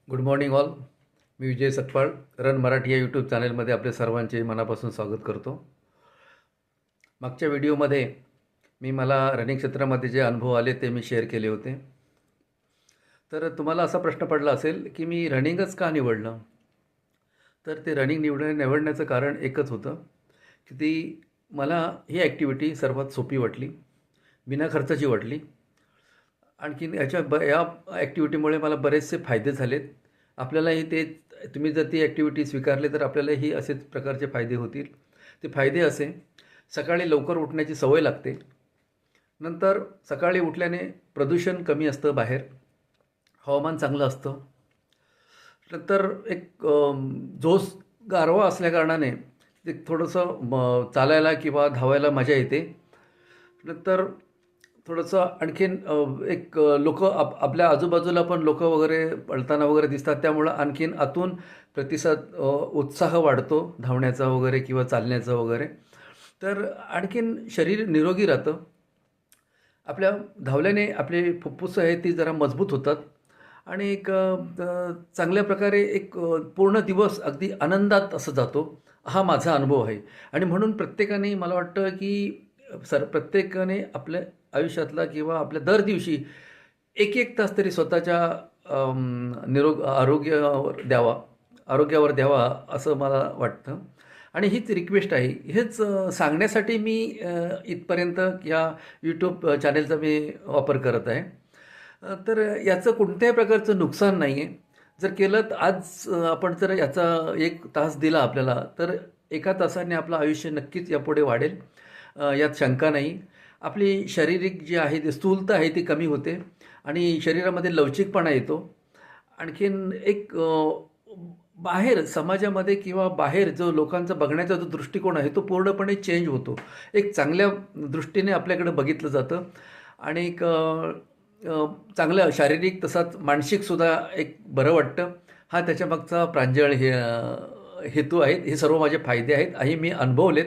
Good morning all. मी Vijay Satpal, run Marathi या YouTube चॅनलमध्ये आपले सर्वांचे मनापासून स्वागत करतो. मागच्या व्हिडिओमध्ये मला रनिंग क्षेत्रामध्ये जे अनुभव आले ते मी शेअर केले होते. तर तुम्हाला असा प्रश्न पडला असेल की मी रनिंगच का निवडलं. तर ते रनिंग निवडण्याचं कारण एकच होतं की मला ही ॲक्टिव्हिटी सर्वात सोपी वाटली, बिना खर्चाची वाटली. आणखीन या ॲक्टिव्हिटीमुळे मला बरेचसे फायदे झालेत. आपल्यालाही ते तुम्ही जर ती ॲक्टिव्हिटी स्वीकारली तर आपल्यालाही असेच प्रकारचे फायदे होतील. ते फायदे असे: सकाळी लवकर उठण्याची सवय लागते. नंतर सकाळी उठल्याने प्रदूषण कमी असतं, बाहेर हवामान चांगलं असतं. नंतर एक जोश गारवा असल्याकारणाने ते थोडंसं चालायला किंवा धावायला मजा येते. नंतर थोडंसं आणखीन एक लोक आपल्या आजूबाजूला पण लोक वगैरे पळताना वगैरे दिसतात, त्यामुळं आणखीन आतून प्रतिसाद उत्साह वाढतो धावण्याचा वगैरे किंवा चालण्याचा वगैरे. तर आणखीन शरीर निरोगी राहतं. आपल्या धावल्याने आपले फुफ्फुसं आहेत ती जरा मजबूत होतात आणि एक चांगल्या प्रकारे एक पूर्ण दिवस अगदी आनंदात असं जातो. हा माझा अनुभव आहे. आणि म्हणून प्रत्येकाने, मला वाटतं की प्रत्येकाने आपल्या आयुष्यातला किंवा आपल्या दर दिवशी एक एक तास तरी स्वतःच्या आरोग्यावर द्यावा असं मला वाटतं. आणि हीच रिक्वेस्ट आहे. हेच सांगण्यासाठी मी इथपर्यंत या यूट्यूब चॅनेलचा मी वापर करत आहे. तर याचं कोणत्याही प्रकारचं नुकसान नाही आहे. जर केलं तर आज आपण जर याचा 1 तास दिला आपल्याला, तर 1 तासाने आपलं आयुष्य नक्कीच यापुढे वाढेल, यात शंका नाही. आपली शारीरिक जी आहे ती स्थूलता आहे ती कमी होते आणि शरीरामध्ये लवचिकपणा येतो. आणखीन एक बाहेर समाजामध्ये किंवा बाहेर जो लोकांचा बघण्याचा जो दृष्टिकोन आहे तो पूर्णपणे चेंज होतो. एक चांगल्या दृष्टीने आपल्याकडे बघितलं जातं आणि एक चांगलं शारीरिक तसाच मानसिकसुद्धा एक बरं वाटतं. हा त्याच्यामागचा प्रांजळ हेतू आहेत. हे सर्व माझे फायदे आहेत आणि मी अनुभवलेत,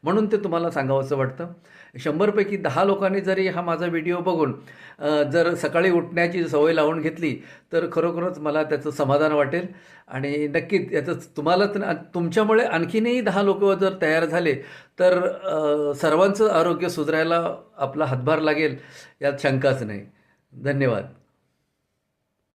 म्हणून ते तुम्हाला सांगावंसं वाटतं. 100पैकी 10 लोकांनी जरी हा माझा व्हिडिओ बघून जर सकाळी उठण्याची सवय लावून घेतली तर खरोखरच मला त्याचं समाधान वाटेल. आणि नक्कीच याचं तुम्हाला तुमच्यामुळे आणखीनही 10 लोक जर तयार झाले तर सर्वांचं आरोग्य सुधारायला आपला हातभार लागेल, यात शंकाच नाही. धन्यवाद.